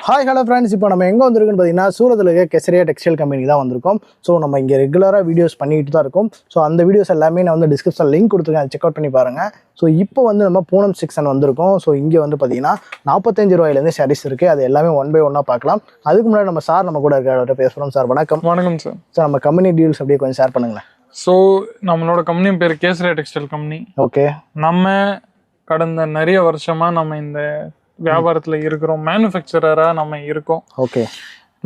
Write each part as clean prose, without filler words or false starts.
Hi hello friends, இப்போ நம்ம எங்கே வந்திருக்குன்னு பார்த்தீங்கன்னா சூரத்தில் இருக்க கெசரியா டெக்ஸ்டைல் கம்பெனி தான் வந்திருக்கோம். ஸோ நம்ம இங்கே ரெகுலராக வீடியோஸ் பண்ணிட்டு தான் இருக்கும். ஸோ அந்த வீடியோஸ் எல்லாமே நான் வந்து டிஸ்கிரிப்ஷன் லிங்க் கொடுத்துருக்கேன், அதை செக் அவுட் பண்ணி பாருங்கள். ஸோ இப்போ வந்து நம்ம பூனம் செக்ஷன் வந்திருக்கோம். ஸோ இங்கே வந்து பார்த்தீங்கன்னா 45 ரூபாயிலேருந்து சாரீஸ் இருக்குது. அது எல்லாமே ஒன் பை ஒன்னாக பார்க்கலாம். அதுக்கு முன்னாடி நம்ம சார் நம்ம கூட இருக்க பேசுகிறோம். சார் வணக்கம். வணக்கம் சார். சார் நம்ம கம்பெனி டீல்ஸ் அப்படியே கொஞ்சம் ஷேர் பண்ணுங்களேன். ஸோ நம்மளோட கம்பெனி பேர் கேசரியா டெக்ஸ்டைல் கம்பெனி. ஓகே. நம்ம கடந்த நிறைய வருஷமா நம்ம இந்த வியாபாரத்துல இருக்கிறோம், மேனுஃபேக்சரரா நம்ம இருக்கோம். ஓகே.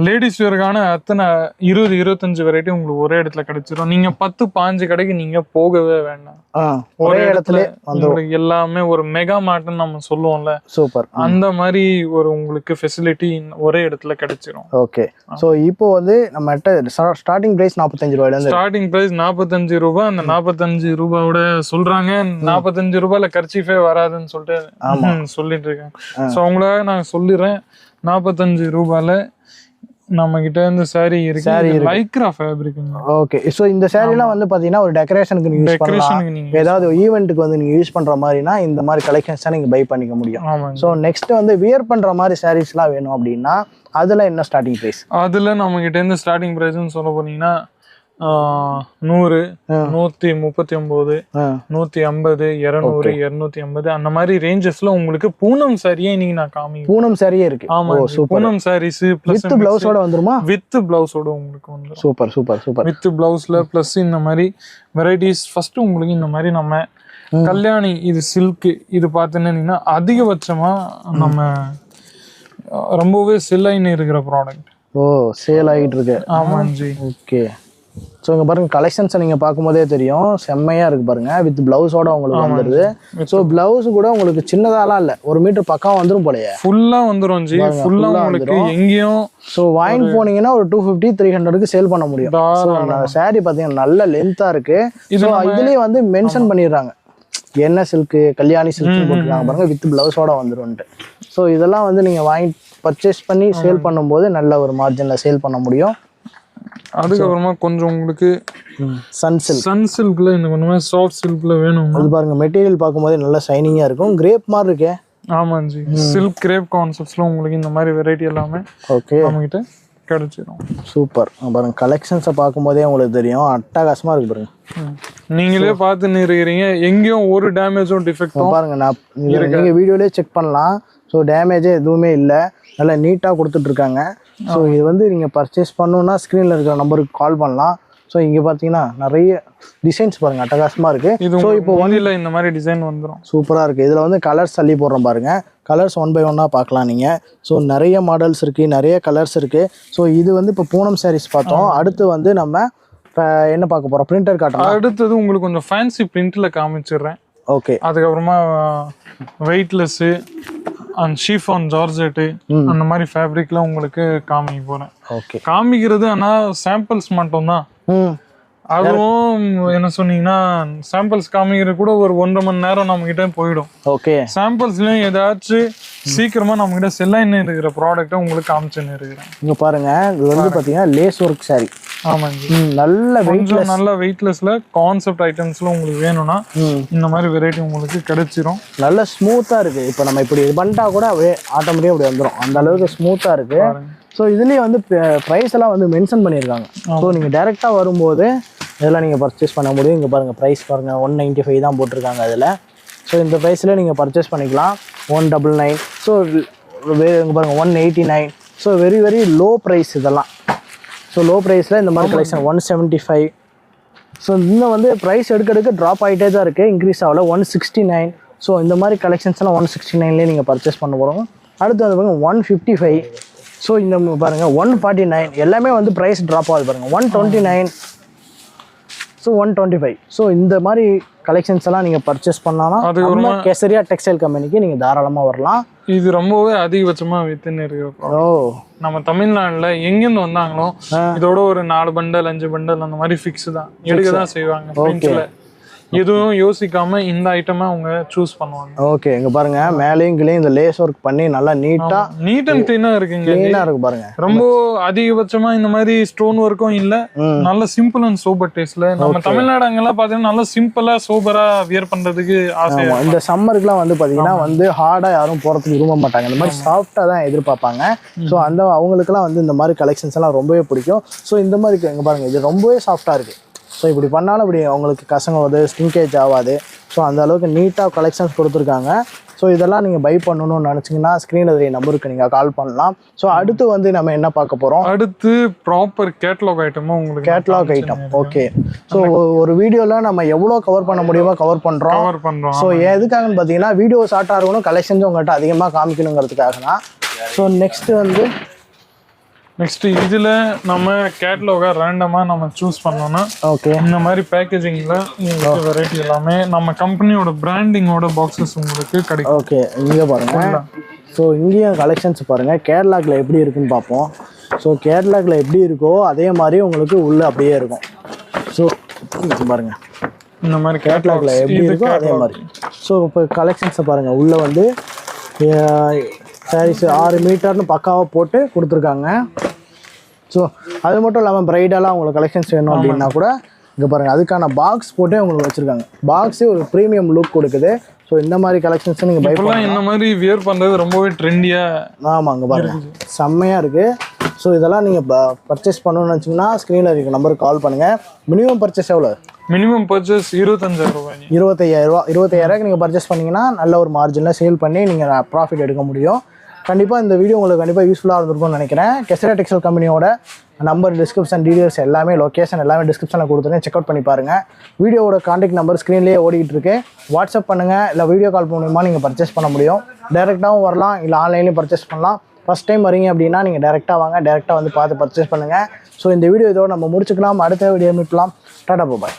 லேடிஸ் வேருக்கான அத்தனை 20-25 வெரைட்டி உங்களுக்கு ஒரே இடத்துல கிடைச்சிடும். நீங்க 10-15 கடைக்கு நீங்க போகவே வேண்டாம், ஒரே இடத்துல உங்களுக்கு எல்லாமே ஒரு மெகா மார்ட்னு நம்ம சொல்லுவோம்ல, சூப்பர், அந்த மாதிரி ஒரு உங்களுக்கு ஃபெசிலிட்டி ஒரே இடத்துல கிடைச்சிடும். ஓகே. ஸோ இப்போ வந்து நம்ம ஸ்டார்டிங் பிரைஸ் 45 ரூபாயிலேருந்து ஸ்டார்டிங் பிரைஸ் 45 ரூபாய். அந்த 45 ரூபாயோட சொல்றாங்க 45 ரூபாயில கர்ச்சீஃபே வராதுன்னு சொல்லிட்டு சொல்லிட்டு இருக்கேன். ஸோ அவங்களுக்காக நான் சொல்லிடுறேன், 45 ரூபாயில நம்ம கிட்ட இருந்து சாரி இருக்கு, லைக்ரா ஃபேப்ரிக். ஓகே. சோ இந்த சாரிலாம் வந்து பாத்தீங்கன்னா ஒரு டெக்கரேஷனுக்கு நீங்க யூஸ் பண்ணலாம், ஏதாவது ஈவென்ட்க்கு வந்து நீங்க யூஸ் பண்ற மாதிரினா இந்த மாதிரி கலெக்ஷன்ஸ் நீங்க பை பண்ணிக்க முடியும். சோ நெக்ஸ்ட் வந்து வியர் பண்ற மாதிரி சாரீஸ்லாம் வேணும் அப்படின்னா அதுல என்ன ஸ்டார்டிங் பிரைஸ்? அதுல நம்ம கிட்ட இருந்து ஸ்டார்டிங் பிரைஸ்னு சொல்ல போனீங்கன்னா 100, 139, 150, 200, 250 அந்த மாதிரி ரேஞ்சஸ்ல உங்களுக்கு பூனம் சாரியே இன்னைக்கு நான் காமிக்கிறேன். பூனம் சாரியே இருக்கு. ஆமா, பூனம் சாரீஸ் வித் பிளவுஸோட வந்துருமா? வித் பிளவுஸோட உங்களுக்கு வந்துரும். Super super super. வித் பிளவுஸ்ல பிளஸ் இந்த மாதிரி வெரைட்டிஸ். ஃபர்ஸ்ட் உங்களுக்கு இந்த மாதிரி நம்ம கல்யாணி, இது சில்க், இது பார்த்தீங்கன்னா அதிகபட்சமா நம்ம ரொம்பவே செல் ஆயின்னு இருக்கிற ப்ராடக்ட். ஓ, சேல் ஆகிட்டு இருக்கு. ஆமாஞ்சி. ஓகே. ஸோ இங்கே பாருங்க, கலெக்ஷன்ஸை நீங்கள் பார்க்கும்போதே தெரியும், செம்மையாக இருக்குது பாருங்க. வித் பிளவுஸோட உங்களுக்கு வந்துடுது. ஸோ பிளவுஸ் கூட உங்களுக்கு சின்னதாலாம் இல்லை, 1 மீட்டர் பக்கம் வந்துடும் போலயே. ஃபுல்லாக வந்துடும் ஜி, ஃபுல்லாக உங்களுக்கு எங்கேயும். ஸோ வாங்கி போனீங்கன்னா ஒரு 250-300க்கு சேல் பண்ண முடியும். சாரி பார்த்தீங்கன்னா நல்ல லென்த்தாக இருக்கு. ஸோ இதுலேயே வந்து மென்ஷன் பண்ணிடுறாங்க என்ன சில்க்கு, கல்யாணி சில்க்னு போட்டுருக்காங்க பாருங்க, வித் பிளவுஸோட வந்துடும்ட்டு. ஸோ இதெல்லாம் வந்து நீங்கள் வாங்கி பர்ச்சேஸ் பண்ணி சேல் பண்ணும்போது நல்ல ஒரு மார்ஜினில் சேல் பண்ண முடியும். அதுக்கப்புறமா கொஞ்சம் உங்களுக்கு சன் சில்க்ல இந்த கொஞ்சமா சாஃப்ட் சில்க்ல வேணும். அது பாருங்க, மெட்டீரியல் பார்க்கும்போது நல்லா ஷைனிங்கா இருக்கும், கிரேப் மாதிரி இருக்கே. ஆமாஞ்சி, சில்க் கிரேப் கான்செப்ட்ஸ்ல உங்களுக்கு இந்த மாதிரி வெரைட்டி எல்லாமே ஓகே நம்ம கிட்ட கிடைச்சிடும். சூப்பர். பாருங்க, கலெக்ஷன்ஸை பார்க்கும்போதே உங்களுக்கு தெரியும், அட்டகாசமா இருக்கு பாருங்க. நீங்களே பார்த்து இருக்கிறீங்க, எங்கேயும் ஒரு டேமேஜும் டிஃபெக்டும் பாருங்க, நான் நீங்க வீடியோலயே செக் பண்ணலாம். ஸோ டேமேஜே எதுவுமே இல்லை, நல்லா நீட்டாக கொடுத்துட்ருக்காங்க. ஸோ இது வந்து நீங்கள் பர்ச்சேஸ் பண்ணணுன்னா ஸ்க்ரீனில் இருக்கிற நம்பருக்கு கால் பண்ணலாம். ஸோ இங்கே பார்த்தீங்கன்னா நிறைய டிசைன்ஸ் பாருங்கள், அட்டகாசமாக இருக்குது. ஸோ இப்போ ஒன்றில் இந்த மாதிரி டிசைன் வந்துடும், சூப்பராக இருக்குது. இதில் வந்து கலர்ஸ் தள்ளி போடுறோம் பாருங்கள், கலர்ஸ் 1 by 1 பார்க்கலாம் நீங்கள். ஸோ நிறைய மாடல்ஸ் இருக்குது, நிறைய கலர்ஸ் இருக்குது. ஸோ இது வந்து இப்போ பூனம் சாரீஸ் பார்த்தோம். அடுத்து வந்து நம்ம இப்போ என்ன பார்க்க போகிறோம், பிரிண்டர் காட்டலாம். அடுத்தது உங்களுக்கு கொஞ்சம் ஃபேன்சி பிரிண்டில் காமிச்சிடுறேன். ஓகே. அதுக்கப்புறமா வெயிட்லெஸ்ஸு அண்ட் ஷீஃபான் ஜார்ஜெட்டு அந்த மாதிரி ஃபேப்ரிக்லாம் உங்களுக்கு காமிக்க போகிறேன். ஓகே. காமிக்கிறது ஆனால் சாம்பிள்ஸ் மட்டும்தான். அதுவும் என்ன சொன்னீங்கன்னா சாம்பிள்ஸ் காமிக்கிறது கூட ஒரு 1.5 மணி நேரம் நம்ம கிட்ட போயிடும். ஓகே. சாம்பிள்ஸ்லயும் ஏதாச்சும் சீக்கிரமா நம்ம கிட்ட செல்லாயின்னு இருக்கிற ப்ராடக்ட்டை உங்களுக்கு காமிச்சுன்னு இருக்கிறேன். இங்க பாருங்க, இது வந்து பாத்தீங்கன்னா லேஸ் ஒர்க் சாரி. ஆமாங்க, நல்ல வெயிட்லெஸ், நல்ல வெயிட்லெஸ்ல கான்செப்ட் ஐட்டம்ஸ்ல உங்களுக்கு வேணும்னா இந்த மாதிரி வெரைட்டி உங்களுக்கு கிடைச்சிரும். நல்ல ஸ்மூத்தா இருக்கு. இப்போ நம்ம இப்படி இது பண்ணிட்டா கூட அப்படியே ஆட்டோமேட்டிக்கா அப்படி வந்துடும், அந்த அளவுக்கு ஸ்மூத்தா இருக்கு. ஸோ இதுலேயே வந்து ப்ரைஸ் எல்லாம் வந்து மென்ஷன் பண்ணியிருக்காங்க. ஸோ நீங்கள் டைரெக்டாக வரும்போது இதெல்லாம் நீங்கள் பர்ச்சேஸ் பண்ண முடியும். இங்கே பாருங்கள், ப்ரைஸ் பாருங்கள், 195 தான் போட்டிருக்காங்க அதில். ஸோ இந்த ப்ரைஸில் நீங்கள் பர்ச்சேஸ் பண்ணிக்கலாம். 199. ஸோ இங்கே பாருங்கள் 189. So very very low price இதெல்லாம். ஸோ லோ ப்ரைஸில் இந்த மாதிரி கலெக்ஷன் 175. ஸோ இன்னும் வந்து ப்ரைஸ் எடுக்க ட்ராப் ஆகிட்டே தான் இருக்குது, இன்க்ரீஸ் ஆகல. 169. ஸோ இந்த மாதிரி கலெக்ஷன்ஸ்லாம் 169லேயே நீங்கள் பர்ச்சேஸ் பண்ண போகிறோம். அடுத்து வந்து பாருங்கள் 155. ஸோ இந்த பாருங்கள் 149. எல்லாமே வந்து ப்ரைஸ் ட்ராப் ஆகுது பாருங்கள். 129. ஸோ 125. ஸோ இந்த மாதிரி கலெக்ஷன்ஸ் எல்லாம் நீங்கள் பர்ச்சேஸ் பண்ணாலும் அதுக்கப்புறமா கேசரியா டெக்ஸ்டைல் கம்பெனிக்கு நீங்கள் தாராளமாக வரலாம். இது ரொம்பவே அதிகபட்சமாக வித்துன்னு இருக்கு. ஓ, நம்ம தமிழ்நாட்டில் எங்கேருந்து வந்தாங்களோ இதோட ஒரு 4 பண்டல் 5 பண்டல் அந்த மாதிரி ஃபிக்ஸ் தான் எடுக்க தான் செய்வாங்க. எதுவும் யோசிக்காம இந்த ஐட்டமை அவங்க சூஸ் பண்ணுவாங்க. ஓகே, இங்க பாருங்க மேலேயும் கீழே இந்த லேஸ் ஒர்க் பண்ணி நல்லா நீட்டா நீட் அண்ட் கிளீனா இருக்குங்க. கிளீனா இருக்கு பாருங்க. ரொம்ப அதிகபட்சமா இந்த மாதிரி ஸ்டோன் ஒர்க்கும் இல்ல, நல்ல சிம்பிள் அண்ட் சோபர் டேஸ்ட்ல. நம்ம தமிழ்நாடு அங்கெல்லாம் பாத்தீங்கன்னா நல்லா சிம்பிளா சோபரா வியர் பண்றதுக்கு ஆசை. இந்த சம்மருக்குலாம் வந்து பாத்தீங்கன்னா வந்து ஹார்டா யாரும் போறதுக்கு விரும்ப மாட்டாங்க, இந்த மாதிரி சாஃப்டா தான் எதிர்பார்ப்பாங்க. ஸோ அந்த அவங்களுக்குலாம் வந்து இந்த மாதிரி கலெக்ஷன்ஸ் எல்லாம் ரொம்பவே பிடிக்கும். ஸோ இந்த மாதிரி இங்க பாருங்க, இது ரொம்பவே சாஃப்டா இருக்கு. ஸோ இப்படி பண்ணாலும் இப்படி அவங்களுக்கு கசங்காது, ஸ்டிங்கேஜ் ஆகாது. ஸோ அந்த அளவுக்கு நீட்டாக கலெக்ஷன்ஸ் கொடுத்துருக்காங்க. ஸோ இதெல்லாம் நீங்கள் பை பண்ணணும்னு நினச்சிங்கன்னா ஸ்க்ரீனில் தெரிய நம்பருக்கு நீங்கள் கால் பண்ணலாம். ஸோ அடுத்து வந்து நம்ம என்ன பார்க்க போகிறோம், அடுத்து ப்ராப்பர் கேட்லாக் ஐட்டமும் உங்களுக்கு கேட்லாக் ஐட்டம். ஓகே, ஸோ ஒரு வீடியோவில் நம்ம எவ்வளோ கவர் பண்ண முடியுமோ கவர் பண்ணுறோம். ஸோ எதுக்காகன்னு பார்த்தீங்கன்னா வீடியோ ஷார்ட்டாக இருக்கணும், கலெக்ஷன்ஸ் உங்கள்கிட்ட அதிகமாக காமிக்கணுங்கிறதுக்காக தான். ஸோ நெக்ஸ்ட் இதுல நம்ம கேட்லாக ரேண்டமா நம்ம சூஸ் பண்ணோம்னா ஓகே இந்த மாதிரி பேக்கேஜிங்ல வெரைட்டி எல்லாமே நம்ம கம்பெனியோட பிராண்டிங்கோட பாக்ஸஸ் உங்களுக்கு கிடைக்கும். ஓகே, இங்கே பாருங்க. ஸோ இங்கேயும் கலெக்ஷன்ஸ் பாருங்க, கேட்லாக்ல எப்படி இருக்குன்னு பார்ப்போம். ஸோ கேட்லாக்ல எப்படி இருக்கோ அதே மாதிரி உங்களுக்கு உள்ள அப்படியே இருக்கும். ஸோ பாருங்க, இந்த மாதிரி கேட்லாக்ல எப்படி இருக்கோ அதே மாதிரி. ஸோ இப்போ கலெக்ஷன்ஸை பாருங்க, உள்ள வந்து சாரீஸ் 6 மீட்டர்னு பக்காவாக போட்டு கொடுத்துருக்காங்க. ஸோ அது மட்டும் இல்லாமல் ப்ரைடெல்லாம் உங்களுக்கு கலெக்ஷன்ஸ் வேணும் அப்படின்னா கூட இங்கே பாருங்கள், அதுக்கான பாக்ஸ் போட்டே உங்களுக்கு வச்சுருக்காங்க. பாக்ஸே ஒரு ப்ரீமியம் லுக் கொடுக்குது. ஸோ இந்த மாதிரி கலெக்ஷன்ஸ் நீங்கள் பை பண்ணலாம். இந்த மாதிரி வியர் பண்ணுறது ரொம்பவே ட்ரெண்டியாக. ஆமாம், இங்கே பாருங்கள் செம்மையாக இருக்குது. ஸோ இதெல்லாம் நீங்கள் பர்ச்சேஸ் பண்ணணும்னு நினச்சிங்கன்னா ஸ்க்ரீனில் இருக்க நம்பருக்கு கால் பண்ணுங்கள். மினிமம் பர்ச்சேஸ் எவ்வளோ? மினிமம் பர்ச்சேஸ் 25,000 ரூபாய். 25,000 25,000 நீங்கள் பர்ச்சேஸ் பண்ணிங்கன்னா நல்ல ஒரு மார்ஜினில் சேல் பண்ணி நீங்கள் ப்ராஃபிட் எடுக்க முடியும். கண்டிப்பாக இந்த வீடியோ உங்களுக்கு கண்டிப்பாக யூஸ்ஃபுல்லாக இருந்திருக்கும்னு நினைக்கிறேன். கெசரா டெக்ஸ்டைல் கம்பெனியோட நம்பர், டிஸ்கிரிப்ஷன், டீடைல்ஸ் எல்லாமே, லொக்கேஷன் எல்லாமே டிஸ்கிரிப்ஷனில் கொடுத்துருக்கேன், செக் அவுட் பண்ணி பாருங்கள். வீடியோவோட கான்டாக்ட் நம்பர் ஸ்க்ரீன்லேயே ஓடிக்கிட்டு இருக்கு. வாட்ஸ்அப் பண்ணுங்கள், இல்லை வீடியோ கால் மூலமா நீங்கள் பர்ச்சேஸ் பண்ண முடியும். டேரெக்டாகவும் வரலாம், இல்லை ஆன்லைன்லேயும் பர்ச்சேஸ் பண்ணலாம். ஃபஸ்ட் டைம் வரீங்க அப்படின்னா நீங்கள் டேரெக்டாக வாங்க, டேரெக்டாக வந்து பார்த்து பர்ச்சேஸ் பண்ணுங்கள். ஸோ இந்த வீடியோ இதோட நம்ம முடிச்சுக்கலாம். அடுத்த வீடியோ மீட்லாம். டாடா பாய்.